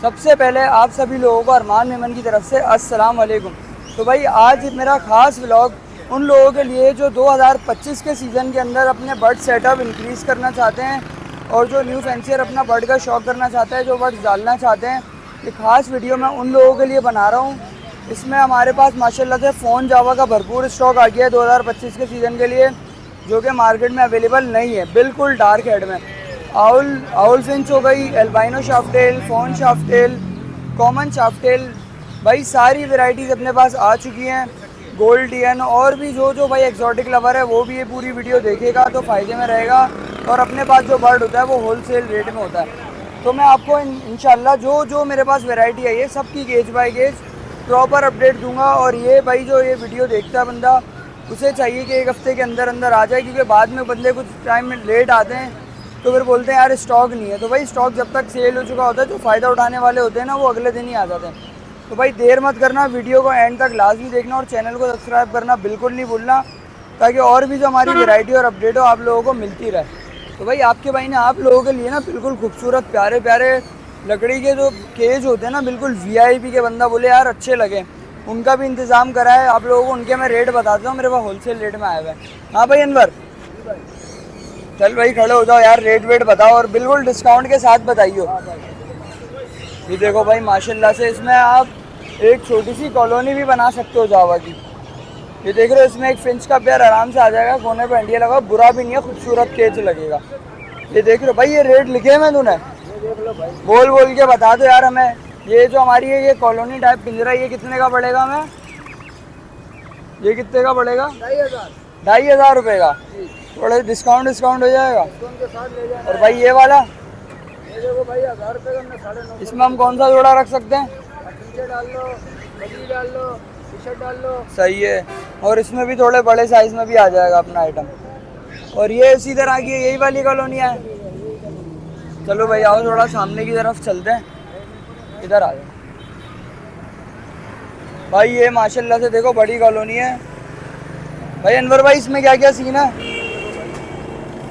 सबसे पहले आप सभी लोगों को अरमान मेमन की तरफ से अस्सलाम वालेकुम। तो भाई आज मेरा ख़ास व्लॉग उन लोगों के लिए जो 2025 के सीज़न के अंदर अपने बर्ड सेटअप इंक्रीज़ करना चाहते हैं और जो न्यू फैंसियर अपना बर्ड का शौक़ करना चाहते हैं, जो बर्ड्स डालना चाहते हैं। ये ख़ास वीडियो मैं उन लोगों के लिए बना रहा हूँ। इसमें हमारे पास माशाल्लाह से फ़ोन जावा का भरपूर स्टॉक आ गया है 2025 के सीज़न के लिए, जो कि मार्केट में अवेलेबल नहीं है। बिल्कुल डार्क हेड में आउल फिंच हो गई, एल्बाइनो शाफ्टेल, फोन शाफ्टेल, कॉमन शाफ्टेल, भाई सारी वैरायटीज़ अपने पास आ चुकी हैं। गोल्डियन और भी जो भाई एक्जॉटिक लवर है वो भी ये पूरी वीडियो देखेगा तो फ़ायदे में रहेगा। और अपने पास जो बर्ड होता है वो होलसेल रेट में होता है। तो मैं आपको इंशाल्लाह जो मेरे पास वैरायटी है ये सब की गेज बाय गेज प्रॉपर अपडेट दूंगा। और ये भाई जो ये वीडियो देखता है बंदा, उसे चाहिए कि एक हफ़्ते के अंदर अंदर आ जाए, क्योंकि बाद में बंदे कुछ टाइम में लेट आते हैं तो फिर बोलते हैं यार स्टॉक नहीं है। तो भाई स्टॉक जब तक सेल हो चुका होता है, जो फ़ायदा उठाने वाले होते हैं ना वो अगले दिन ही आ जाते हैं। तो भाई देर मत करना, वीडियो को एंड तक लाजमी देखना और चैनल को सब्सक्राइब करना बिल्कुल नहीं भूलना, ताकि और भी जो हमारी वैरायटी और अपडेट हो आप लोगों को मिलती रहे। तो भाई आपके भाई ने आप लोगों के लिए ना बिल्कुल खूबसूरत प्यारे प्यारे लकड़ी के जो केज होते हैं ना, बिल्कुल VIP के बंदा बोले यार अच्छे लगे, उनका भी इंतज़ाम करा है आप लोगों को। उनके मैं रेट बताता हूँ, मेरे पास होलसेल रेट में आए हुए हैं। हाँ भाई अनवर, चल भाई खड़े हो जाओ यार, रेट वेट बताओ और बिल्कुल डिस्काउंट के साथ बताइए। ये देखो भाई माशाल्लाह से इसमें आप एक छोटी सी कॉलोनी भी बना सकते हो जावा की। ये देख रहे हो, इसमें एक फिंच का पेयर आराम से आ जाएगा, कोने पे अंडिया लगा, बुरा भी नहीं है, खूबसूरत केज लगेगा। ये देख रहे हो भाई, ये रेट लिखे हैं मैं तूने, बोल बोल के बता दो यार हमें। ये जो हमारी है ये कॉलोनी टाइप पिंजरा, ये कितने का पड़ेगा हमें? ये कितने का पड़ेगा? 2,500 रुपये का। थोड़ा डिस्काउंट हो जाएगा। और भाई ये वाला, ये देखो भाई 1000 रुपये का, 9.5। इसमें हम कौन सा जोड़ा रख सकते हैं? डाल लो, डाल लो, टी-शर्ट डाल लो। सही है। और इसमें भी थोड़े बड़े साइज में भी आ जाएगा अपना आइटम। और ये इसी तरह की यही वाली कॉलोनी है। चलो भाई आओ थोड़ा सामने की तरफ चलते हैं, इधर आ जाओ भाई। ये माशाल्लाह से देखो बड़ी कॉलोनी है। भाई अनवर भाई इसमें क्या क्या सीन है?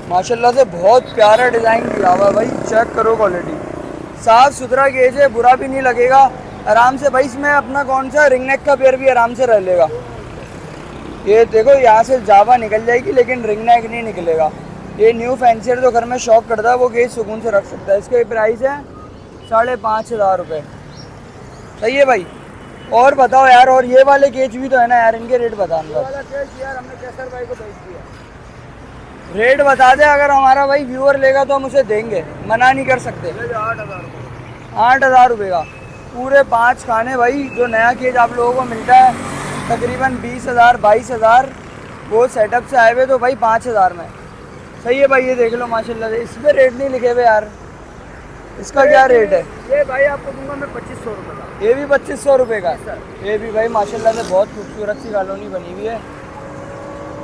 माशाल्लाह से बहुत प्यारा डिज़ाइन दिया हुआ है भाई, चेक करो क्वालिटी, साफ़ सुथरा गेज है, बुरा भी नहीं लगेगा आराम से। भाई इसमें अपना कौन सा रिंग नेक का पेयर भी आराम से रह लेगा। ये देखो यहाँ से जावा निकल जाएगी लेकिन रिंग नेक नहीं निकलेगा। ये न्यू फैंसियर जो घर में शौक करता है वो गेज सुकून से रख सकता है। इसका प्राइस है 5,500 रुपये। सही है भाई। और बताओ यार, और ये वाले केज भी तो है ना यार, इनके रेट बता दो यार। हमने कैसर भाई को भेज दिया, रेट बता दे, अगर हमारा भाई व्यूअर लेगा तो हम उसे देंगे, मना नहीं कर सकते। 8,000 रुपये का पूरे 5 खाने भाई। जो नया केज आप लोगों को मिलता है तकरीबन 20,000 22,000, वो सेटअप से आए हुए तो भाई 5,000 में। सही है भाई। ये देख लो माशाल्लाह से, इस पर रेट नहीं लिखे हुए यार। इसका क्या रेट है? ये भाई आपको दूंगा मैं 2500 रुपये का। ये भी 2500 रुपये का। ये भी भाई माशाल्लाह से बहुत खूबसूरत सी कॉलोनी बनी हुई है।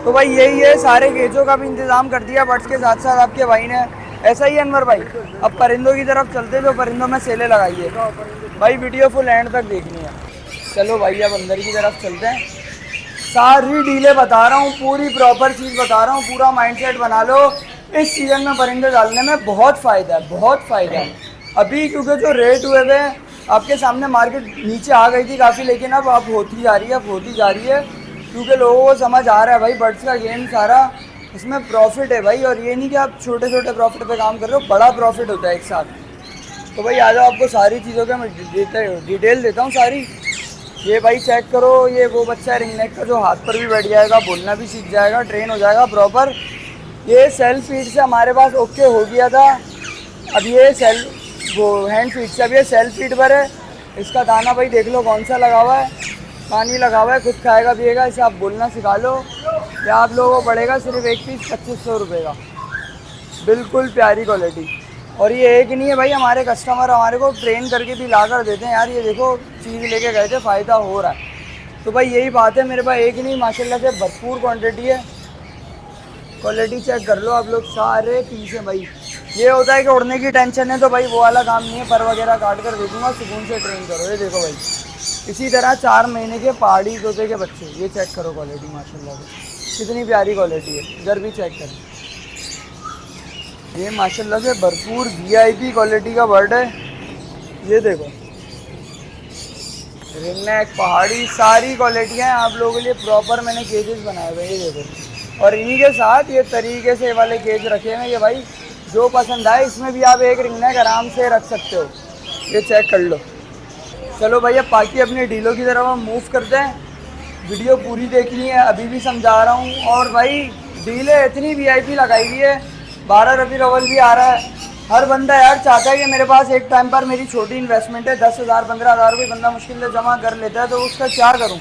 तो भाई यही है, सारे गेजों का भी इंतज़ाम कर दिया बर्ड्स के साथ साथ आपके भाई ने। ऐसा ही है अनवर भाई। अब परिंदों की तरफ चलते, जो परिंदों में सेलें लगाइए भाई, वीडियो फुल एंड तक देखनी है। चलो भाई अब अंदर की तरफ चलते हैं। सारी डीलें बता रहा हूँ, पूरी प्रॉपर चीज़ बता रहा हूँ, पूरा माइंडसेट बना लो। इस सीज़न में परिंदे डालने में बहुत फ़ायदा है, बहुत फ़ायदा है। अभी क्योंकि जो रेट हुए हुए आपके सामने, मार्केट नीचे आ गई थी काफ़ी, लेकिन अब होती जा रही है, अब होती जा रही है, क्योंकि लोगों को समझ आ रहा है भाई बर्ड्स का गेम सारा, इसमें प्रॉफिट है भाई। और ये नहीं कि आप छोटे छोटे प्रॉफिट पे काम कर रहे हो, बड़ा प्रॉफिट होता है एक साथ। तो भाई आ जाओ, आपको सारी चीज़ों का मैं डिटेल देता हूँ सारी। ये भाई चेक करो, ये वो बच्चा है रिंग नेक का जो हाथ पर भी बैठ जाएगा, बोलना भी सीख जाएगा, ट्रेन हो जाएगा प्रॉपर। ये सेल्फ फीड से हमारे पास ओके हो गया था, अब ये हैंड फीड से, अब ये सेल्फ फीड पर है। इसका दाना भाई देख लो कौन सा लगा हुआ है, पानी लगा हुआ है, खुद खाएगा पिएगा। इसे आप बोलना सिखा लो, या आप लोगों को पड़ेगा सिर्फ एक पीस 2500 रुपये का। बिल्कुल प्यारी क्वालिटी। और ये एक नहीं है भाई, हमारे कस्टमर हमारे को ट्रेन करके भी ला कर देते हैं यार। ये देखो चीज़ लेके गए थे, फ़ायदा हो रहा है। तो भाई यही बात है, मेरे पास एक नहीं माशाल्लाह से भरपूर क्वांटिटी है। क्वालिटी चेक कर लो आप लोग, सारे पीस हैं भाई। ये होता है कि उड़ने की टेंशन है तो भाई वो वाला काम नहीं है, पर वगैरह काट कर दे दूँगा, सुकून से ट्रेन करो। ये देखो भाई, इसी तरह 4 महीने के पहाड़ी तोते के बच्चे। ये चेक करो क्वालिटी माशाल्लाह से, कितनी प्यारी क्वालिटी है। इधर भी चेक करें, ये माशाल्लाह से भरपूर VIP क्वालिटी का बर्ड है। ये देखो रिंग नेक, पहाड़ी, सारी क्वालिटियाँ हैं आप लोगों के लिए प्रॉपर मैंने केजेस बनाए हुए हैं। ये देखो, और इन्हीं के साथ ये तरीके से वाले केज रखे हैं कि भाई जो पसंद आए इसमें भी आप एक रिंग नेक आराम से रख सकते हो। ये चेक कर लो। चलो भैया बाकी अपने डीलों की तरफ हम मूव करते हैं। वीडियो पूरी देखनी है, अभी भी समझा रहा हूँ। और भाई डीलें इतनी वीआईपी लगाई हुई है, 12 रबी अव्वल भी आ रहा है। हर बंदा यार चाहता है कि मेरे पास एक टाइम पर मेरी छोटी इन्वेस्टमेंट है, 10,000 15,000 कोई बंदा मुश्किल से जमा कर लेता है, तो उसका क्या करूँ।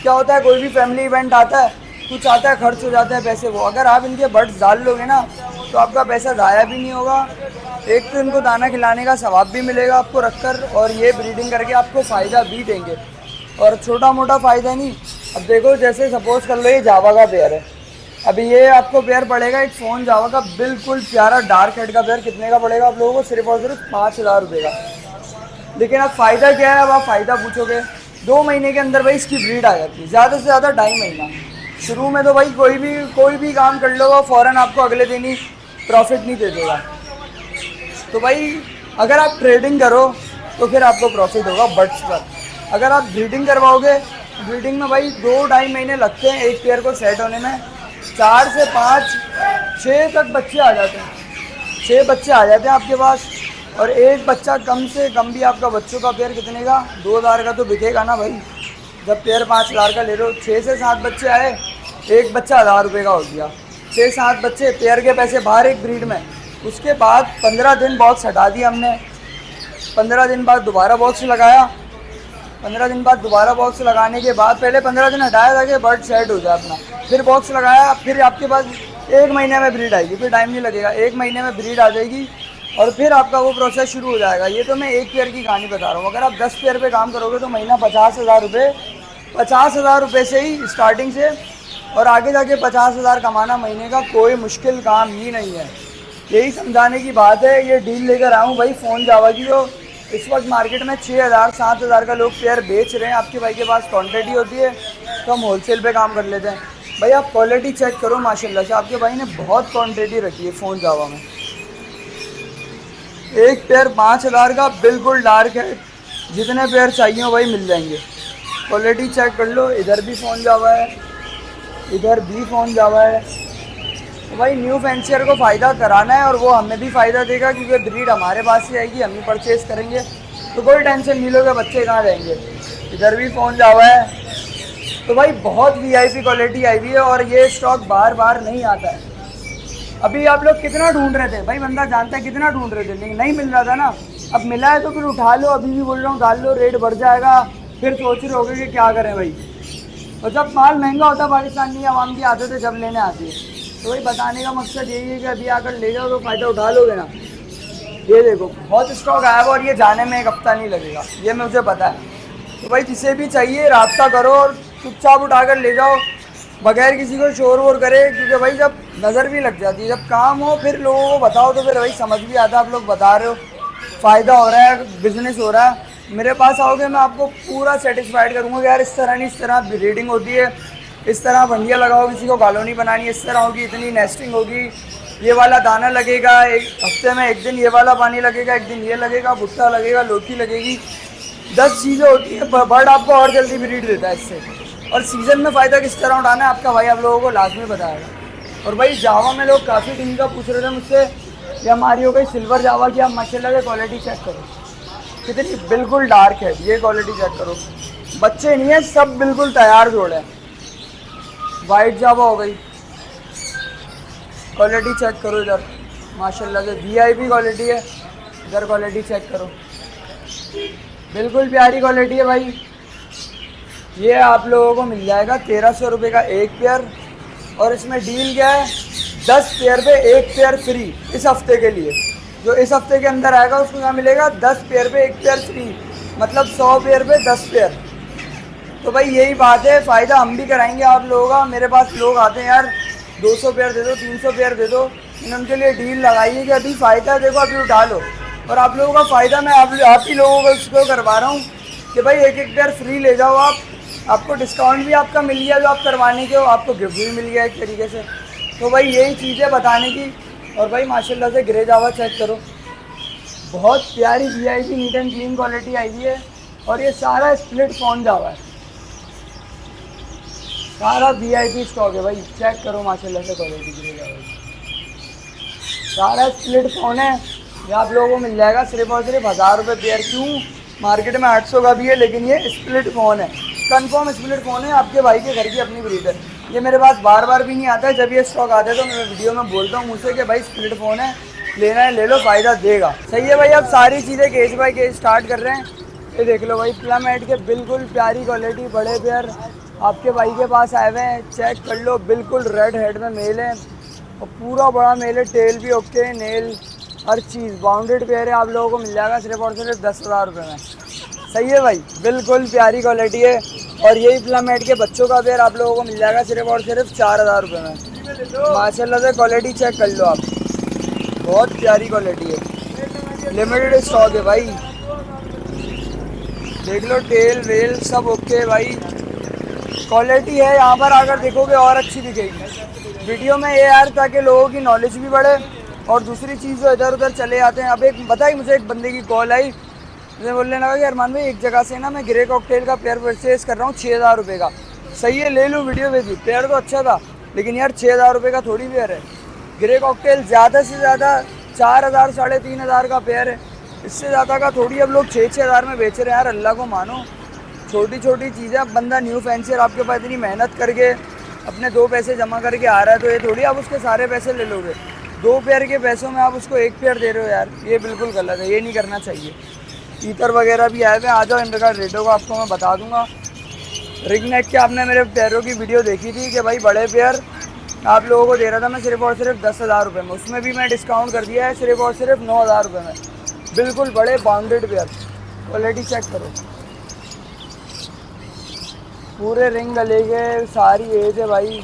क्या होता है, कोई भी फैमिली इवेंट आता है, कुछ आता है, खर्च हो जाता है पैसे वो। अगर आप इनके बर्ड्स डाल लोगे ना तो आपका पैसा ज़ाया भी नहीं होगा, एक तो इनको दाना खिलाने का सवाब भी मिलेगा आपको रखकर, और ये ब्रीडिंग करके आपको फ़ायदा भी देंगे। और छोटा मोटा फ़ायदा नहीं। अब देखो जैसे सपोज़ कर लो ये जावा का पेयर है, अभी ये आपको पेयर पड़ेगा एक फ़ोन जावा का बिल्कुल प्यारा डार्क हेड का पेयर। कितने का पड़ेगा आप लोगों को? सिर्फ और सिर्फ 5,000 रुपये का। लेकिन अब फ़ायदा क्या है, अब आप फ़ायदा पूछोगे, 2 महीने के अंदर भाई इसकी ब्रीड आ जाती है, ज़्यादा से ज़्यादा 2.5 महीना। शुरू में तो भाई कोई भी काम कर लो फ़ौरन आपको अगले दिन ही प्रॉफिट नहीं दे देगा। तो भाई अगर आप ट्रेडिंग करो तो फिर आपको प्रॉफिट होगा बर्ड्स पर। अगर आप ब्रीडिंग करवाओगे, ब्रीडिंग में भाई 2-2.5 महीने लगते हैं एक पेयर को सेट होने में। 4 से 5 6 तक बच्चे आ जाते हैं, 6 बच्चे आ जाते हैं आपके पास। और एक बच्चा कम से कम भी आपका बच्चों का पेयर कितने का? 2,000 का तो बिकेगा ना भाई। जब पेयर 5,000 का ले लो, 6 से 7 बच्चे आए, एक बच्चा 1,000 रुपये का हो गया। 6-7 बच्चे, पेयर के पैसे बाहर एक ब्रीड में। उसके बाद 15 दिन बॉक्स हटा दिया हमने, 15 दिन बाद दोबारा बॉक्स लगाया, 15 दिन बाद दोबारा बॉक्स लगाने के बाद पहले 15 दिन हटाया था कि बर्ड सेट हो जाए अपना, फिर बॉक्स लगाया। फिर आपके पास 1 महीने में ब्रीड आएगी, फिर टाइम नहीं लगेगा, 1 महीने में ब्रीड आ जाएगी और फिर आपका वो प्रोसेस शुरू हो जाएगा। ये तो मैं एक पेयर की कहानी बता रहा हूँ। अगर आप 10 पेयर पे काम करोगे तो महीना 50,000 रुपये, 50,000 रुपये से ही स्टार्टिंग से, और आगे जाके 50,000 कमाना महीने का कोई मुश्किल काम ही नहीं है। यही समझाने की बात है। ये डील लेकर आऊँ भाई फ़ोन जावा की, जो इस वक्त मार्केट में 6,000-7,000 का लोग पेयर बेच रहे हैं। आपके भाई के पास क्वांटिटी होती है तो हम होलसेल पे काम कर लेते हैं। भाई आप क्वालिटी चेक करो, माशाल्लाह से आपके भाई ने बहुत क्वांटिटी रखी है फ़ोन जावा में। एक पेयर 5,000 का बिल्कुल डार्क है, जितने पेयर चाहिए हो भाई मिल जाएंगे। क्वालिटी चेक कर लो, इधर भी फ़ोन जावा है, इधर भी फ़ोन जावा है। तो भाई न्यू फैंसियर को फ़ायदा कराना है और वो हमें भी फ़ायदा देगा, क्योंकि ब्रीड हमारे पास ही आएगी, हम ही परचेज़ करेंगे, तो कोई टेंशन नहीं लोगे बच्चे कहाँ जाएंगे। इधर भी फ़ोन जावा है। तो भाई बहुत वीआईपी क्वालिटी आई हुई है और ये स्टॉक बार बार नहीं आता है। अभी आप लोग कितना ढूंढ रहे थे भाई, बंदा जानता है कितना ढूंढ रहे थे, लेकिन नहीं मिल रहा था ना। अब मिला है तो फिर उठा लो, अभी भी बोल रहा हूँ डाल लो, रेट बढ़ जाएगा, फिर सोच रहे होगे कि क्या करें भाई। और जब माल महंगा होता है पाकिस्तानी आवाम की आदतें जब लेने आती है, तो भाई बताने का मकसद यही है कि अभी आकर ले जाओ तो फ़ायदा उठा लोगे ना। ये देखो बहुत स्टॉक आया हुआ और ये जाने में 1 हफ्ता नहीं लगेगा, ये मुझे पता है। तो भाई जिसे भी चाहिए राब्ता करो और चुपचाप उठाकर ले जाओ, बगैर किसी को शोर वोर करे, क्योंकि भाई जब नज़र भी लग जाती है, जब काम हो फिर लोगों को बताओ तो फिर भाई समझ भी आता है आप लोग बता रहे हो, फ़ायदा हो रहा है, बिजनेस हो रहा है। मेरे पास आओगे मैं आपको पूरा सेटिस्फाइड करूँगा कि यार इस तरह नहीं, इस तरह ब्रीडिंग होती है, इस तरह भंडिया लगाओ, किसी को कॉलोनी बनानी है, इस तरह होगी, इतनी नेस्टिंग होगी, ये वाला दाना लगेगा, एक हफ्ते में एक दिन ये वाला पानी लगेगा, एक दिन ये लगेगा, भुट्टा लगेगा, लौकी लगेगी, 10 चीज़ें होती है। बर्ड आपको और जल्दी ब्रीड देता है इससे। और सीज़न में फ़ायदा किस तरह उठाना है आपका भाई आप लोगों को लाजमी बताएगा। और भाई जावा में लोग काफ़ी दिन का पूछ रहे थे मुझसे कि हमारी हो गई सिल्वर जावा की, आप माशाल्लाह से क्वालिटी चेक करो कितनी बिल्कुल डार्क है, ये क्वालिटी चेक करो, बच्चे नहीं है, सब बिल्कुल तैयार जोड़े हैं। वाइट जावा हो गई, क्वालिटी चेक करो इधर माशाल्लाह से वीआईपी क्वालिटी है, इधर क्वालिटी चेक करो, बिल्कुल प्यारी क्वालिटी है भाई। ये आप लोगों को मिल जाएगा 1,300 रुपये का एक पेयर। और इसमें डील क्या है, 10 पेयर पे एक पेयर फ्री इस हफ्ते के लिए। जो इस हफ्ते के अंदर आएगा उसको क्या मिलेगा, 10 पेयर पे एक पेयर फ्री, मतलब 100 पेयर पे 10 पेयर। तो भाई यही बात है, फ़ायदा हम भी कराएंगे आप लोगों का। मेरे पास लोग आते हैं यार 200 पेयर दे दो, 300 पेयर दे दो, उनके लिए डील लगाइए कि अभी फ़ायदा देखो, अभी उठा लो। और आप लोगों का फ़ायदा मैं आप ही लोगों को इसको करवा रहा हूँ कि भाई एक एक पेयर फ्री ले जाओ आप, आपको डिस्काउंट भी आपका मिल गया जो आप करवाने के हो, आपको गिफ्ट भी मिल गया एक तरीके से। तो भाई यही चीज़ है बताने की। और भाई माशाल्लाह से ग्रे जावा चेक करो, बहुत प्यारी VIP neat and clean quality आई हुई है। और ये सारा स्प्लिट फ़ोन जावा है, सारा VIP स्टॉक है भाई। चेक करो माशाल्लाह से क्वालिटी गिरेगा भाई। सारा स्प्लिट फ़ोन है, ये आप लोगों को मिल जाएगा सिर्फ और सिर्फ 1000 रुपये पेयर। क्यों, मार्केट में 800 का भी है, लेकिन ये स्प्लिट फ़ोन है, कंफर्म स्प्लिट फ़ोन है। आपके भाई के घर की अपनी ब्रीड है। ये मेरे पास बार बार भी नहीं आता है, जब ये स्टॉक आता है तो मैं वीडियो में बोलता हूँ मुझसे कि भाई स्प्लिट फ़ोन है, लेना है ले लो, फ़ायदा देगा। सही है भाई। अब सारी चीज़ें केज बाय केज स्टार्ट कर रहे हैं। ये देख लो भाई, प्लमेट के बिल्कुल प्यारी क्वालिटी, बड़े पेयर आपके भाई के पास आए हुए हैं। चेक कर लो, बिल्कुल रेड हेड में मेल है और पूरा बड़ा मेल है, टेल भी ओके, नेल हर चीज़ बाउंडेड पेयर है। आप लोगों को मिल जाएगा सिर्फ और सिर्फ 10,000 रुपये में। सही है भाई, बिल्कुल प्यारी क्वालिटी है। और यही प्लमेट के बच्चों का पेयर आप लोगों को मिल जाएगा सिर्फ और सिर्फ 4,000 रुपये में। माशाल्लाह से क्वालिटी चेक कर लो आप, बहुत प्यारी क्वालिटी है, लिमिटेड स्टॉक है भाई। देख लो, टेल वेल सब ओके भाई, क्वालिटी है। यहाँ पर आकर देखोगे और अच्छी दिखेगी वीडियो में। ये यार ताकि लोगों की नॉलेज भी बढ़े, और दूसरी चीज़ जो इधर उधर चले जाते हैं। अब एक बताई, मुझे एक बंदे की कॉल आई, मुझे बोलने लगा कि अरमान भाई एक जगह से ना मैं ग्रे कॉकटेल का पेयर परचेज कर रहा हूँ 6,000 रुपये का। सही है, ले लूँ, वीडियो भेजी, पेयर तो अच्छा था, लेकिन यार 6,000 रुपये का थोड़ी पेयर है। ग्रे कॉकटेल ज़्यादा से ज़्यादा 4,000 3,500 का पेयर है, इससे ज़्यादा का थोड़ी अब लोग 6,000 में बेच रहे हैं। यार अल्लाह को मानो, छोटी छोटी चीज़ें। अब बंदा न्यू फैंसियर आपके पास इतनी मेहनत करके अपने 2 पैसे जमा करके आ रहा है, तो ये थोड़ी आप उसके सारे पैसे ले लोगे। 2 पेयर के पैसों में आप उसको 1 पेयर दे रहे हो यार, ये बिल्कुल गलत है, ये नहीं करना चाहिए। ईतर वगैरह भी आए हुए, आ जाओ, इनका रेटों को आपको मैं बता दूंगा। रिग नेक के आपने मेरे पेयरों की वीडियो देखी थी कि भाई बड़े पेयर आप लोगों को दे रहा था मैं सिर्फ और सिर्फ 10,000 रुपये में, उसमें भी मैं डिस्काउंट कर दिया है सिर्फ और सिर्फ 9,000 रुपये में। बिल्कुल बड़े बाउंडेड पेयर, क्वालिटी चेक करो, पूरे रिंग गले के, सारी एज है भाई।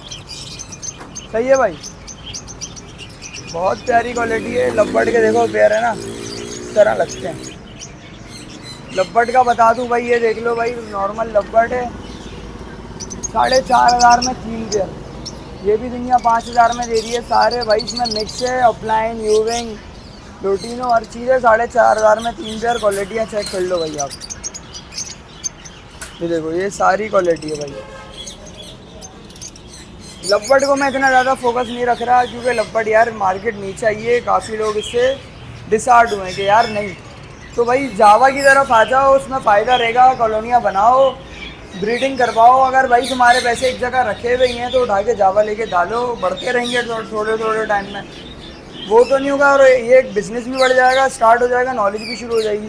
सही है भाई, बहुत प्यारी क्वालिटी है। लब्बड़ के देखो पेयर है ना, इस तरह लगते हैं। लब्बड़ का बता दूं भाई, ये देख लो भाई, नॉर्मल लब्बड़ है 4,500 में 3 पेयर। ये भी दुनिया 5,000 में दे रही है सारे भाई, इसमें मिक्स है, ऑफलाइन, यूविंग, लोटिनो, हर चीज़ है। 4,500 में 3 पेयर। क्वालिटियाँ चेक कर लो भाई आप, ये देखो, ये सारी क्वालिटी है भाई। लब्बड़ को मैं इतना ज़्यादा फोकस नहीं रख रहा, क्योंकि लब्बड़ यार मार्केट नीचे आई है, काफ़ी लोग इससे डिसहार्ट हुए कि यार नहीं। तो भाई जावा की तरफ आ जाओ, उसमें फ़ायदा रहेगा, कॉलोनियाँ बनाओ, ब्रीडिंग करवाओ। अगर भाई तुम्हारे पैसे एक जगह रखे हुए हैं तो उठा के जावा लेके डालो, बढ़ते रहेंगे थोड़े थोड़े टाइम में, वो तो नहीं होगा। और ये एक बिज़नेस भी बढ़ जाएगा, स्टार्ट हो जाएगा, नॉलेज भी शुरू हो जाएगी।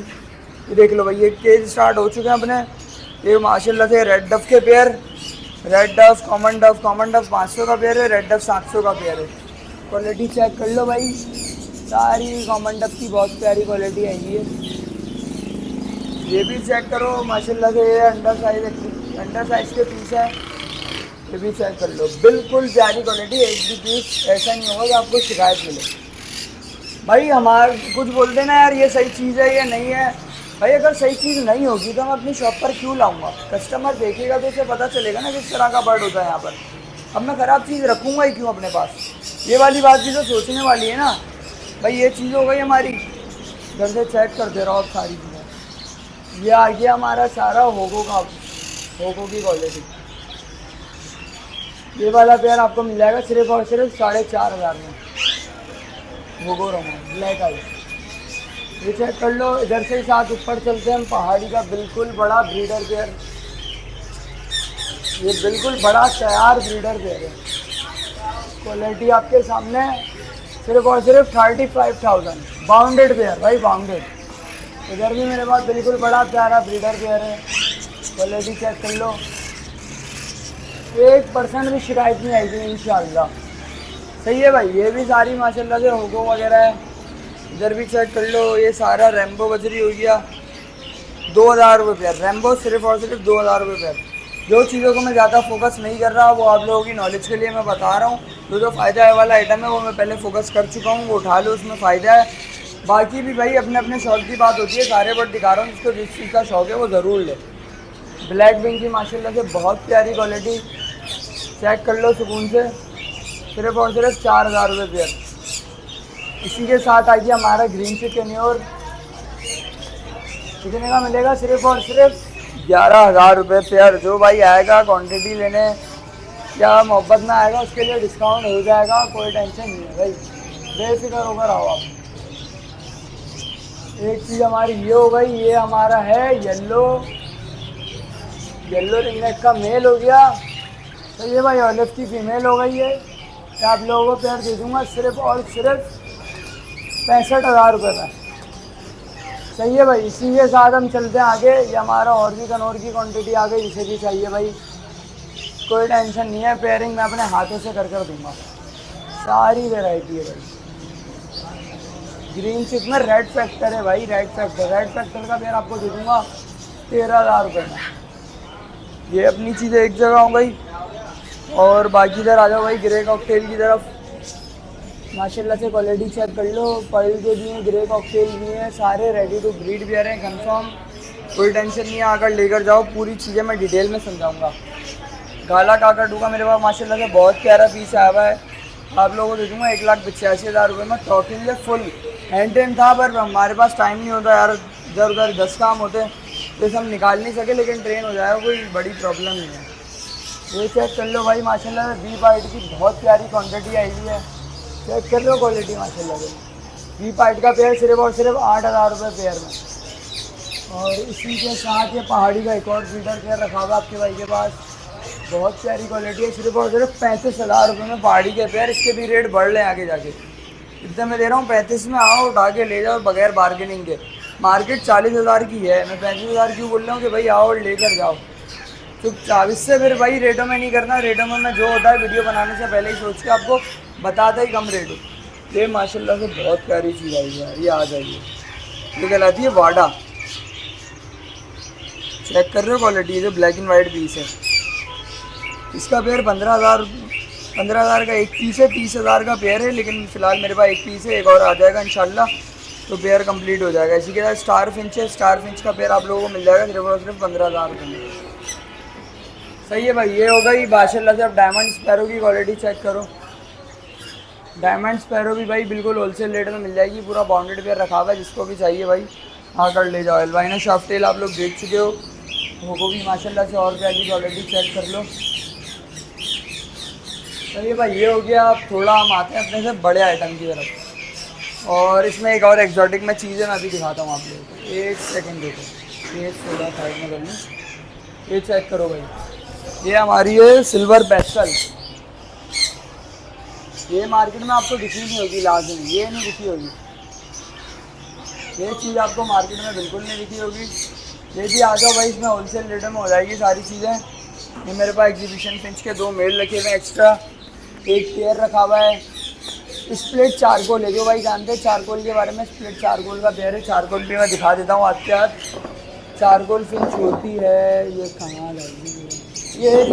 ये देख लो भाई, ये केज स्टार्ट हो चुके हैं अपने। ये माशाल्लाह से रेड डफ के पेयर, रेड डफ, कॉमन डफ 500 का पेयर है, रेड डफ 700 का पेयर है। क्वालिटी चेक कर लो भाई, सारी कॉमन डफ की बहुत प्यारी क्वालिटी आई है। ये भी चेक करो माशाल्लाह से, ये अंडर साइज़ के पीस है, ये भी चेक कर लो, बिल्कुल प्यारी क्वालिटी। एक भी पीस ऐसा नहीं होगा कि आपको शिकायत मिले। भाई हमारे कुछ बोलते हैं ना यार ये सही चीज़ है, ये नहीं है। भाई अगर सही चीज़ नहीं होगी तो मैं अपनी शॉप पर क्यों लाऊंगा? कस्टमर देखेगा तो उसे पता चलेगा ना किस तरह का बर्ड होता है यहाँ पर। अब मैं ख़राब चीज़ रखूँगा ही क्यों अपने पास? ये वाली बात भी तो सोचने वाली है ना भाई। ये चीज़ हो गई हमारी, घर से चेक करते रहो आप सारी चीज़ें। ये आ गया हमारा सारा होगो की क्वालिटी। ये वाला पेयर आपको मिल जाएगा सिर्फ और सिर्फ 4,500 में, होगो रोमा ब्लैक आई। ये चेक कर लो। इधर से साथ ऊपर चलते हैं हम, पहाड़ी का बिल्कुल बड़ा ब्रीडर पेयर, ये बिल्कुल बड़ा तैयार ब्रीडर पेयर है। क्वालिटी आपके सामने, सिर्फ और सिर्फ 35,000, बाउंडेड पेयर भाई, बाउंडेड। इधर भी मेरे पास बिल्कुल बड़ा प्यारा ब्रीडर पेयर है, क्वालिटी चेक कर लो, 1% भी शिकायत नहीं आएगी इंशाल्लाह। सही है भाई। ये भी सारी माशाल्लाह से होगो वगैरह है। इधर भी चेक कर लो, ये सारा रैम्बो बजरी हो गया 2,000 रुपये पेयर, रैम्बो सिर्फ और सिर्फ 2,000 रुपये पेयर। जो चीज़ों को मैं ज़्यादा फोकस नहीं कर रहा, वो आप लोगों की नॉलेज के लिए मैं बता रहा हूँ। जो फ़ायदा वाला आइटम है वो मैं पहले फोकस कर चुका हूँ, वो उठा लो, उसमें फ़ायदा है। बाकी भी भाई अपने अपने शौक की बात होती है, सारे बट दिखा रहा हूँ, जिसको जिस चीज़ का शौक है वो ज़रूर ले। ब्लैक विंग की माशाल्लाह से बहुत प्यारी क्वालिटी, चेक कर लो सुकून से, सिर्फ और सिर्फ 4,000 रुपये पेयर। इसी के साथ आइए हमारा ग्रीन चिकन और कितने का मिलेगा? सिर्फ और सिर्फ 11,000 रुपये पेयर। जो भाई आएगा क्वांटिटी लेने या मोहब्बत में आएगा उसके लिए डिस्काउंट हो जाएगा, कोई टेंशन नहीं है भाई, बेफिक्र होकर आओ आप। एक चीज़ हमारी ये हो गई, ये हमारा है येलो रिंगनेक का मेल हो गया। तो ये भाई ऑलिव की फीमेल हो गई है। मैं आप लोगों को पेयर दे दूँगा सिर्फ और सिर्फ 65,000 रुपये में। सही है भाई। इसी के साथ हम चलते हैं आगे। ये हमारा और भी कनौर की क्वांटिटी आ गई, जिसे भी चाहिए भाई कोई टेंशन नहीं है, पेयरिंग मैं अपने हाथों से कर दूंगा। सारी वैरायटी है भाई। ग्रीन चिप में रेड फैक्टर है भाई, रेड फैक्टर का पेयर आपको दे दूँगा 13,000 रुपये में। ये अपनी चीज़ें एक जगह हो गई और बाकी इधर आ जाओ भाई ग्रे कॉकटेल की तरफ। माशाल्लाह से क्वालिटी चेक कर लो, पर्ल के भी हैं, ग्रे कॉकटेल भी हैं, सारे रेडी टू ब्रीड भी आ रहे हैं कंफर्म, कोई टेंशन नहीं है, आकर लेकर जाओ। पूरी चीज़ें मैं डिटेल में समझाऊंगा। गाला काकाटू का मेरे पास माशाल्लाह से बहुत प्यारा पीस आया हुआ है, आप लोगों को दे दूँगा 1,85,000 रुपये में। टॉकिंग है फुल हैंड टेन था, पर हमारे पास टाइम नहीं होता यार, इधर उधर 10 काम होते तो हम निकाल नहीं सके, लेकिन ट्रेन हो जाएगा, कोई बड़ी प्रॉब्लम नहीं है। ये चेक कर लो भाई माशाल्लाह से, बी पाइट की बहुत प्यारी क्वांटिटी आई हुई है, चेक कर लो क्वालिटी माशाल्लाह से। बी पाइट का पेयर सिर्फ और सिर्फ 8,000 रुपये पेयर में। और इसी के साथ ये पहाड़ी का एक और फीडर पेयर रखा हुआ आपके भाई के पास, बहुत प्यारी क्वालिटी है, सिर्फ और सिर्फ 35,000 रुपये में पहाड़ी के पेयर। इसके भी रेट बढ़ रहे हैं आगे जाके, इतना मैं दे रहा हूँ 35 में, आओ उठा के ले जाओ बगैर बार्गेनिंग के। मार्केट 40,000 की है, मैं 35,000 क्यों बोल रहा हूँ कि भाई आओ और लेकर जाओ चुपचाप। इससे फिर भाई रेटों में नहीं करना, रेटों में मैं जो होता है वीडियो बनाने से पहले ही सोच के आपको बताता ही कम रेट हो। ये माशाल्लाह से बहुत प्यारी चीज़ आई है, ये आ जाइए, ये कहलाती है वाडा। चेक कर रहे हो क्वालिटी, जो ब्लैक एंड वाइट पीस है, इसका पेयर 15,000 का एक पीस है, 30,000 का पेयर है, लेकिन फ़िलहाल मेरे पास एक पीस है, एक और आ जाएगा इंशाल्लाह तो पेयर कंप्लीट हो जाएगा। इसी के साथ स्टार फिंच है, स्टार फिंच का पेयर आप लोगों को मिल जाएगा सिर्फ और सिर्फ 15,000 रुपये में। सही है भाई। ये हो गई माशाल्लाह से। अब डायमंड स्पैरो की क्वालिटी चेक करो, डायमंड स्पैरो भी भाई बिल्कुल होलसेल रेट में मिल जाएगी, पूरा बाउंडेड पेयर रखा हुआ है, जिसको भी चाहिए भाई आकर ले जाओ। एल्बाइनो शाफ्टेल आप लोग देख चुके हो, वो भी माशाल्लाह से और प्यारी क्वालिटी चेक कर लो। चलिए भाई ये हो गया। अब थोड़ा हम आते हैं अपने से बड़े आइटम की तरफ, और इसमें एक और एक्जॉटिक में चीज़ें मैं अभी दिखाता हूँ आप लोगों को। एक सेकंड देखो, ये थोड़ा साइड में कर लूँ, ये चेक करो भाई, ये हमारी है सिल्वर पेस्टल। ये मार्केट में आपको दिखी नहीं होगी, लाजमी ये नहीं दिखी होगी, ये चीज़ आपको मार्केट में बिल्कुल नहीं दिखी होगी। ये भी आ जाओ भाई, इसमें होलसेल रेट में हो जाएगी सारी चीज़ें। ये मेरे पास एग्जीबिशन फिंच के 2 मेल रखे हुए एक्स्ट्रा, एक पेयर रखा हुआ है। स्प्लिट चारकोल है, जो भाई जानते हैं चारकोल के बारे में, स्प्लिट चारकोल का पेयर है। चारकोल भी मैं दिखा देता हूँ आपके हाथ। चारकोल फिंच होती है, ये कहाँ लगी, ये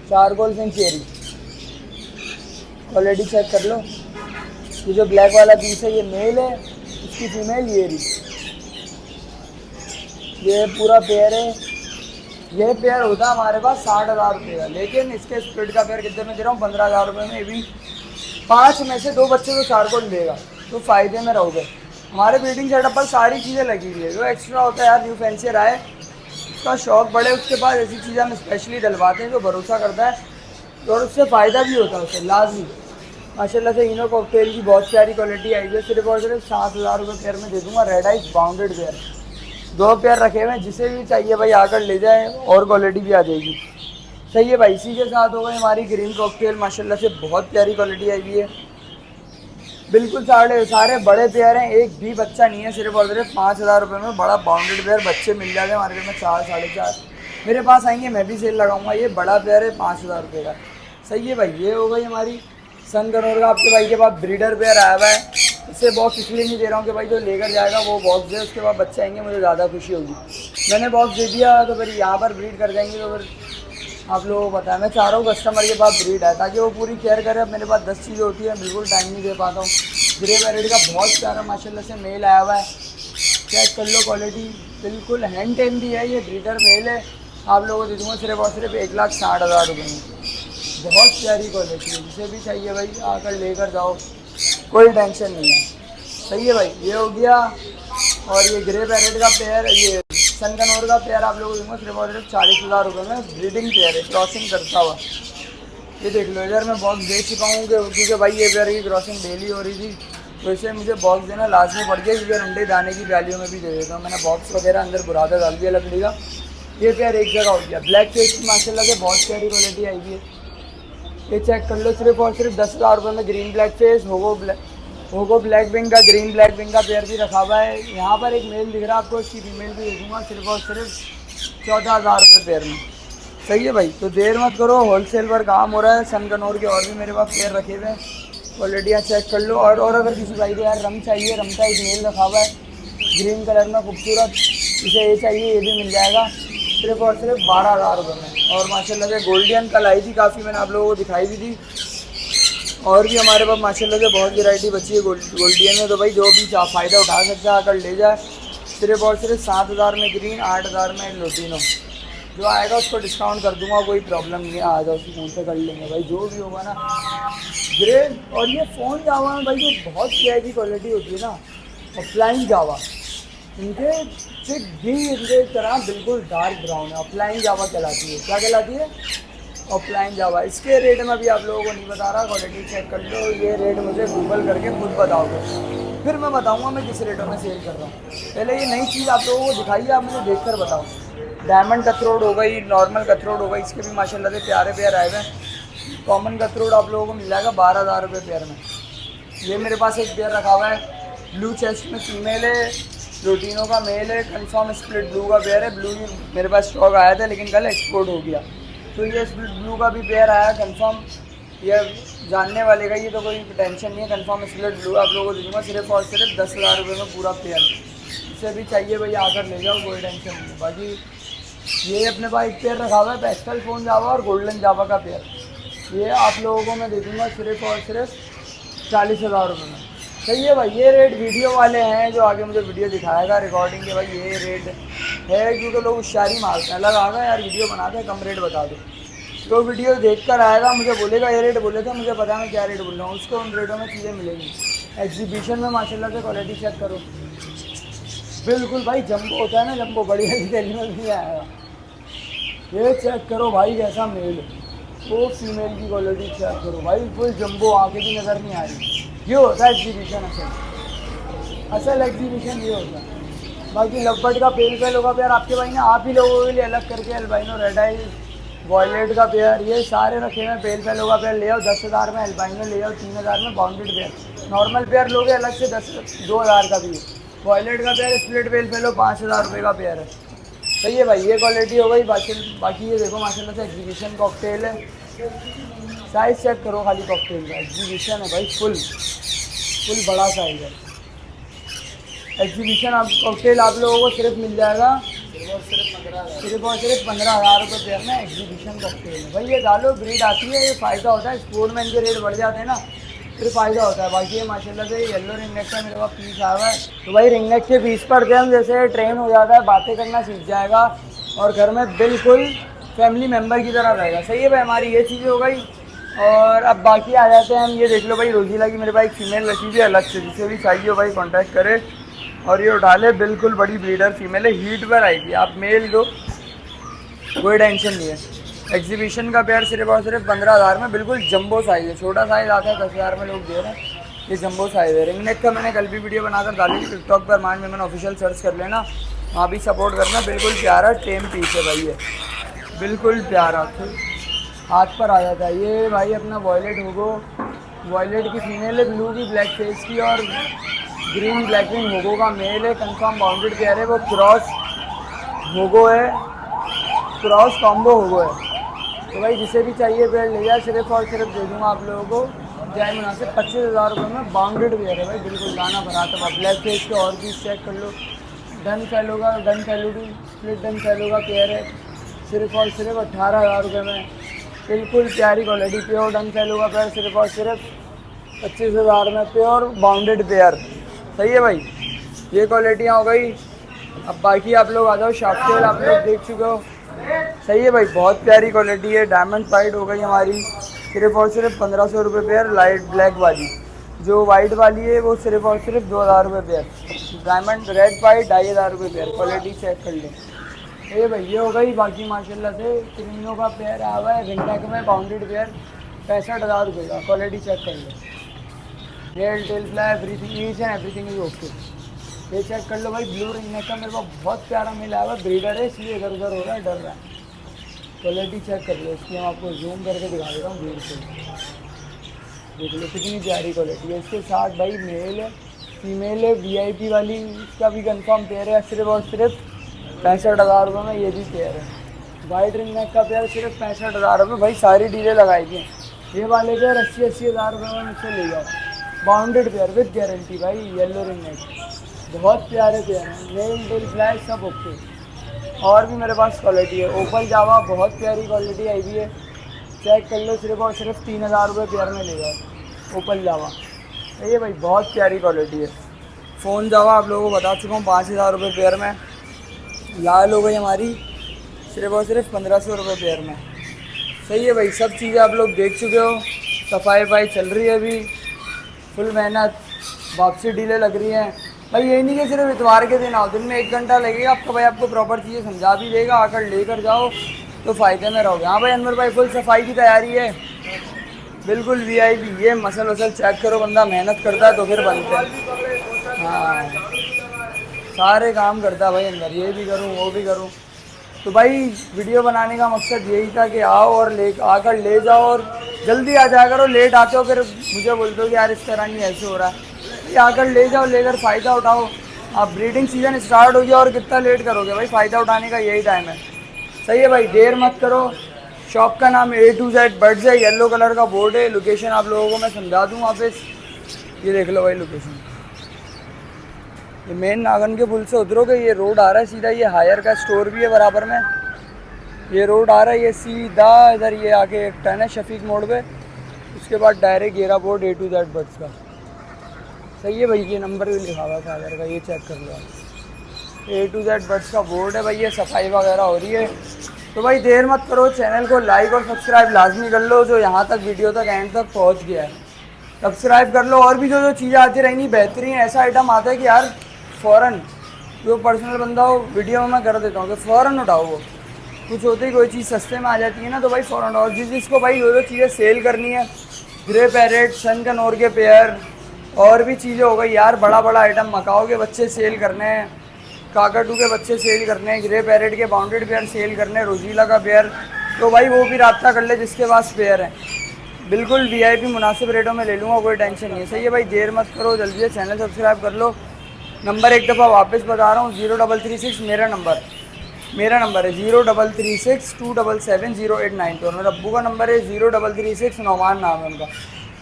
चारकोल फिंच एरी, क्वालिटी चेक कर लो। ये जो ब्लैक वाला पीस है ये मेल है, इसकी फीमेल ये रही। ये पूरा पेयर है, ये पेयर होता है हमारे पास 60,000 रुपये का, लेकिन इसके स्प्लिट का पेयर कितने में दे रहा हूँ? 15,000 रुपये में। ये भी 5 में से 2 बच्चे को चारकोल देगा, तो फ़ायदे में रहोगे। हमारे ब्रीडिंग सेटअप पर सारी चीज़ें लगी हुई है, जो एक्स्ट्रा होता है यार, न्यू फैंसियर आए उसका शौक बढ़े, उसके पास ऐसी चीज़ें हम स्पेशली डलवाते हैं जो भरोसा करता है, और उससे फ़ायदा भी होता है उससे लाजमी। माशाल्लाह से इनो कॉकटेल की बहुत प्यारी क्वालिटी आई है, सिर्फ और सिर्फ 7,000 रुपये पेयर में दे दूँगा। Red eyes bounded pair, 2 pair रखे हुए हैं, जिसे भी चाहिए भाई आकर ले जाए, और क्वालिटी भी आ जाएगी। सही है भाई। इसी के साथ हो गई हमारी ग्रीन कॉकटेल, माशाल्लाह से बहुत प्यारी क्वालिटी आई हुई है, बिल्कुल सारे बड़े पेयर हैं, एक भी बच्चा नहीं है, सिर्फ और सिर्फ 5,000 रुपये में बड़ा बाउंडेड पेयर। बच्चे मिल जाते हैं मार्केट में 4, 4.5, मेरे पास आएंगे मैं भी सेल लगाऊंगा। ये बड़ा पेयर है 5,000 रुपये का। सही है भाई। ये हो गई हमारी सन कनौर का आपके भाई के पास ब्रीडर पेयर आया हुआ है। इससे बॉक्स इसलिए नहीं दे रहा हूँ कि भाई जो लेकर जाएगा वो बॉक्स दे, उसके बाद बच्चे आएंगे, मुझे ज़्यादा खुशी होगी। मैंने बॉक्स दे दिया तो फिर यहाँ पर ब्रीड कर जाएंगे, तो फिर आप लोगों को पता है, मैं चाह रहा हूँ कस्टमर के पास ब्रीड है ताकि वो पूरी केयर करे। अब मेरे पास 10 चीज़ें होती हैं, बिल्कुल टाइम नहीं दे पाता हूँ। ग्रे पैरेट का बहुत प्यारा माशाल्लाह से मेल आया हुआ है, चेक कर लो क्वालिटी, बिल्कुल हैंड टेम भी है। ये ब्रीडर मेल है, आप लोगों को दे दूँगा सिर्फ और सिर्फ 1,60,000 रुपये में। बहुत प्यारी क्वालिटी है, जिसे भी चाहिए भाई आकर लेकर जाओ, कोई टेंशन नहीं है। सही है भाई। ये हो गया और ये ग्रे पैरेट का पेयर, ये सन कनौर का पेयर आप लोगों को दूंगा सिर्फ और सिर्फ 40,000 रुपये में। ब्रीडिंग पेयर है, क्रॉसिंग करता हुआ। ये देख लो, इधर मैं बॉक्स दे चुका हूँ क्योंकि भाई ये पेयर की क्रॉसिंग डेली हो रही थी, तो इसे मुझे बॉक्स देना लाजमी पड़ गया क्योंकि अंडे दाने की वैल्यू में भी दे देता हूँ। मैंने बॉक्स वगैरह अंदर बुरादा डाल दिया लकड़ी का। ये पेयर एक जगह हो गया। ब्लैक फेस की माशाल्लाह से बहुत प्यारी क्वालिटी आई है। ये चेक कर लो, सिर्फ और सिर्फ 10,000 रुपये में ग्रीन ब्लैक फेस, होगो ब्लैक विंग का, ग्रीन ब्लैक विंग का पेयर भी रखा हुआ है। यहाँ पर एक मेल दिख रहा है आपको, इसकी फीमेल भी देखूँगा सिर्फ और सिर्फ 14,000 रुपये पेयर में। सही है भाई, तो देर मत करो, होलसेल पर काम हो रहा है। सन कनौर के और भी मेरे पास पेयर रखे हुए हैं, क्वालिटियाँ चेक कर लो। और अगर किसी भाई को यार रम चाहिए, रम का एक मेल रखा हुआ है ग्रीन कलर में खूबसूरत, इसे ये चाहिए ये भी मिल जाएगा सिर्फ और सिर्फ 12,000 रुपये में। और माशाल्लाह से गोल्डियन कल आई थी काफ़ी, मैंने आप लोगों को दिखाई भी थी। और भी हमारे पास माशाल्लाह से बहुत वैरायटी बची है गोल्डियन में, तो भाई जो भी फ़ायदा उठा सकता है आकर ले जाए। सिर्फ और सिर्फ 7,000 में ग्रीन, 8,000 में लोटिनो। जो आएगा उसको डिस्काउंट कर दूंगा, कोई प्रॉब्लम नहीं है, आ जाओ उसको फ़ोन से कर लेंगे भाई, जो भी होगा ना। ग्रे और ये फ़ोन जावा में भाई जो बहुत की क्वालिटी होती है ना, ऑफलाइन जावा, इनके चिक भी इनके तरह बिल्कुल डार्क ब्राउन है। ऑफलाइन जावा कहलाती है। क्या कहलाती है? ऑफलाइन जावा। इसके रेट में भी आप लोगों को नहीं बता रहा, क्वालिटी चेक कर लो। ये रेट मुझे गूगल करके खुद बताओगे, फिर मैं बताऊंगा मैं किस रेटों में सेल कर रहा हूँ। पहले ये नई चीज़ आप लोगों को दिखाइए, आप मुझे देख कर बताओ। डायमंड कथरोड हो गई, नॉर्मल कथरोड हो गई, इसके भी माशाल्लाह से प्यारे पेयर आए हुए हैं। कॉमन कथरोड आप लोगों को मिल जाएगा 12,000 रुपये पेयर में। ये मेरे पास एक पेयर रखा हुआ है, ब्लू चेस्ट में फीमेल है, लोटिनो का मेल है, कंफर्म स्प्लिट ब्लू का पेयर है। ब्लू मेरे पास स्टॉक आया था लेकिन कल एक्सपोर्ट हो गया, तो ये स्प्लिट ब्लू का भी पेयर आया कंफर्म। ये जानने वाले का, ये तो कोई टेंशन नहीं है। कंफर्म स्प्लिट ब्लू आप लोगों को दूँगा सिर्फ और सिर्फ 10,000 रुपये में पूरा पेयर। इससे भी चाहिए भैया आकर ले जाओ, कोई टेंशन नहीं है। बाकी ये अपने पास एक पेयर रखा हुआ है, पेस्टल फोन जावा और गोल्डन जावा का पेयर। ये आप लोगों को मैं दे दूँगा सिर्फ और सिर्फ 40,000 रुपये में। सही है भाई, ये रेट वीडियो वाले हैं जो आगे मुझे वीडियो दिखाएगा रिकॉर्डिंग के, भाई ये रेट है क्योंकि लोग होशियारी मारते हैं। अलग आगा यार वीडियो बनाते हैं, कम रेट बता दो, तो वीडियो देख कर आएगा मुझे बोलेगा ये रेट बोले थे, मुझे पता है मैं क्या रेट बोल रहा हूँ, उसको उन रेटों में चीज़ें मिलेंगी। एग्जीबिशन में माशाल्लाह से क्वालिटी चेक करो, बिल्कुल भाई जंबो होता है ना, जंबो बड़ी गली में भी आएगा। ये चेक करो भाई कैसा मेल, वो फीमेल की क्वालिटी चेक करो भाई, फुल जंबो, आगे भी नज़र नहीं आ रही। ये होता है एग्जीबिशन, असल एग्जीबिशन ये होता है। बाकी लवबर्ड का पेल होगा पेयर आपके भाई ने आप ही लोगों के लिए अलग करके, अल्बाइनो रेड आई, वॉयलेट का पेयर, ये सारे रखे हुए पेल होगा पेयर ले आओ 10,000 में, अल्बाइनो ले आओ 3,000 में, बाउंडेड पेयर। नॉर्मल पेयर लोगे अलग से 2,000 का भी है। वॉयलेट का पेयर स्प्लिट पेल लो 5,000 रुपये का पेयर है। सही है भाई, ये क्वालिटी हो गई। बाकी ये देखो माशाल्लाह से एग्जीबिशन कॉकटेल है, साइज़ चेक करो खाली कॉकटेल का, एग्जीबिशन है भाई, फुल बड़ा साइज़ है। एग्जीबिशन आप कॉकटेल आप लोगों को सिर्फ मिल जाएगा सिर्फ और सिर्फ 15,000 रुपये पेयर में। एग्जीबिशन कॉकटेल है भाई, ये डालो ब्रीड आती है, ये फ़ायदा होता है। स्पोर्ट में इनके रेट बढ़ जाते हैं ना, फिर फ़ायदा होता है। बाकी ये माशाल्लाह से येलो रिंगनेक का मेरे पास पीस आया हुआ है, तो भाई रिंगनेक के पीस पर हम जैसे ट्रेन हो जाता है, बातें करना सीख जाएगा और घर में बिल्कुल फैमिली मेम्बर की तरह रहेगा। सही है भाई, हमारी ये चीज़ें हो गई। और अब बाकी आ जाते हैं हम, ये देख लो भाई रोजीला की मेरे पास एक फीमेल रखी हुई है अलग से, जिसे भी चाहिए हो भाई कॉन्टैक्ट करे और ये उठा ले। बिल्कुल बड़ी ब्रीडर फीमेल है, हीट पर आएगी, आप मेल दो कोई टेंशन नहीं है। एग्जीबिशन का पेयर सिर्फ और सिर्फ 15,000 में, बिल्कुल जंबो साइज़ है। छोटा साइज़ आता है 10,000 में लोग दे रहे हैं, ये जंबो साइज़ है। रिंगनेक का मैंने कल भी वीडियो बनाकर डाली, टिकटॉक पर मान में मैंने ऑफिशियल सर्च कर लेना, वहाँ भी सपोर्ट करना। बिल्कुल प्यारा टेम पीस है भाई, ये बिल्कुल प्यारा, हाथ पर आ जाता है। ये भाई अपना वॉयलेट होगो, वॉयलेट की फीमेल है, ब्लू की ब्लैक फेस की और ग्रीन ब्लैक विंग होगो का मेल है। कंफर्म बाउंडेड पेयर है, वो क्रॉस होगो है, क्रॉस कॉम्बो होगो है। तो भाई जिसे भी चाहिए पेयर ले जाए, सिर्फ और सिर्फ दे दूँगा आप लोगों को जाए मुनासिब 25,000 रुपये में। बाउंडेड पेयर है भाई, बिल्कुल गाना भराता हुआ। ब्लैक फेस के और भी चेक कर लो, डन फैलो का, डन फैलो की स्प्लिट डन फैलो का पेयर है, सिर्फ और सिर्फ 18,000 रुपये में। बिल्कुल प्यारी क्वालिटी, प्योर डन फैलो का पेयर सिर्फ और सिर्फ 25,000 में, प्योर बाउंडेड पेयर। सही है भाई, ये क्वालिटियाँ हो गई। अब बाकी आप लोग आ जाओ, शाफ्टेल आप लोग देख चुके हो। सही है भाई, बहुत प्यारी क्वालिटी है। डायमंड फाइट हो गई हमारी, सिर्फ और सिर्फ 1,500 रुपये पेयर। लाइट ब्लैक वाली, जो वाइट वाली है वो सिर्फ और सिर्फ 2,000 रुपये पेयर। डायमंड रेड वाइट 2500 रुपये पेयर, क्वालिटी चेक कर ले। ये भाई ये हो गई। बाकी माशाल्लाह से क्रीमियों का पेयर आया हुआ है रिंग नेक में, बाउंडेड पेयर 65,000 रुपये का, क्वालिटी चेक कर लो। रेल टेल फ्लाई everything each and everything is okay. ये चेक कर लो भाई, ब्लू रिंग नेक का मेरे को बहुत प्यारा मिला हुआ है, ब्रीडर है इसलिए इधर उधर हो रहा है, डर रहा है। क्वालिटी चेक कर लो इसकी, हम आपको जूम करके दिखा देता हूँ दूर से, देख लो कितनी प्यारी क्वालिटी है। इसके साथ भाई मेल है, फीमेल है, VIP वाली, इसका भी कंफर्म पेयर है सिर्फ और सिर्फ 65,000 रुपये में। ये भी पेयर है वाइट रिंग नेक का पेयर, सिर्फ 65,000 रुपये। भाई सारी डीलें लगाई थी। ये वाले पेयर 80,000 रुपये में मुझसे ले जाओ, बाउंडेड पेयर विद गारंटी भाई, येलो रिंग नेक, बहुत प्यारे पेयर हैं, नेल टेल फ्लैश सब ओके। और भी मेरे पास क्वालिटी है, ओपल जावा बहुत प्यारी क्वालिटी आई हुई है, चेक कर लो, सिर्फ और सिर्फ 3,000 रुपये पेयर में ले जाओ ओपल जावा। ये भाई बहुत प्यारी क्वालिटी है। फ़ोन जावा आप लोगों को बता चुका हूँ 5,000 रुपये पेयर में। लाल हो गई हमारी सिर्फ और सिर्फ 1,500 रुपये पेयर में। सही है भाई, सब चीज़ें आप लोग देख चुके हो। सफाई वफाई चल रही है अभी, फुल मेहनत, वापसी डीलें लग रही हैं भाई। ये नहीं कि सिर्फ इतवार के दिन आओ, दिन में 1 घंटा लगेगा आपको भाई, आपको प्रॉपर चीज़ें समझा भी देगा, आकर लेकर जाओ तो फ़ायदे में रहोगे। हाँ भाई अनवर भाई फुल सफाई की तैयारी है, बिल्कुल VIP। ये मसल वसल चेक करो, बंदा मेहनत करता है तो फिर बनते हैं। हाँ सारे काम करता है भाई अंदर, ये भी करूँ वो भी करूँ। तो भाई वीडियो बनाने का मकसद यही था कि आओ और आकर ले जाओ, और जल्दी आ जाया करो। लेट आते हो फिर मुझे बोलते हो कि यार इस तरह नहीं ऐसे हो रहा है। आकर ले जाओ, लेकर फ़ायदा उठाओ। अब ब्रीडिंग सीजन स्टार्ट हो गया और कितना लेट करोगे भाई, फ़ायदा उठाने का यही टाइम है। सही है भाई, देर मत करो। शॉप का नाम A to Z बर्ड्स है, येलो कलर का बोर्ड है। लोकेशन आप लोगों को मैं समझा दूँ वापस, ये देख लो भाई लोकेशन। ये मेन नागन के पुल से उतरोगे, ये रोड आ रहा है सीधा, ये हायर का स्टोर भी है बराबर में, ये रोड आ रहा है, ये सीधा इधर ये आके एक टर्न है शफीक मोड़ पे, उसके बाद डायरेक्ट गेरा board A to Z birds का। सही है भाई, ये नंबर भी लिखा हुआ है फादर का, ये चेक कर लो आप। A to Z बर्ड्स का बोर्ड है भाई, ये सफाई वगैरह हो रही है। तो भाई देर मत करो, चैनल को लाइक और सब्सक्राइब लाजमी कर लो, जो यहाँ तक वीडियो तक एंड तक पहुँच गया है सब्सक्राइब कर लो। और भी जो चीज़ें आती रहेंगी बेहतरीन, ऐसा आइटम आता है कि यार फ़ौरन जो पर्सनल बंदा हो वीडियो में मैं कर देता हूँ कि फ़ौरन उठाओ। वो कुछ होती है, कोई चीज़ सस्ते में आ जाती है ना, तो भाई फ़ौरन उठाओ। जिसको भाई जो चीज़ें सेल करनी है, ग्रे पैरेट, सन कनौर के पेयर, और भी चीज़ें हो गई यार, बड़ा बड़ा आइटम मकाओ के बच्चे सेल करने हैं, काकाटू के बच्चे सेल करने हैं, ग्रे पैरेट के बाउंडेड पेयर सेल करने हैं, रोजीला का पेयर, तो भाई वो भी रब्ता कर ले जिसके पास पेयर है। बिल्कुल VIP मुनासिब रेटों में ले लूँगा, कोई टेंशन नहीं है। सही है भाई, देर मत करो, जल्दी से चैनल सब्सक्राइब कर लो। नंबर एक दफ़ा वापस बता रहा हूँ, 0336 मेरा नंबर है 0336 277 0892, और मेरा अब्बू का नंबर है 0336 नौमान नाम है उनका,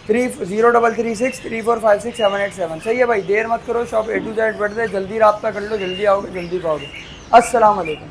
0336 3456 787। सही है भाई, देर मत करो। शॉप A to Z बढ़ जाए, जल्दी रब्ता कर लो, जल्दी आओगे जल्दी पाओगे। अस्सलाम वालेकुम।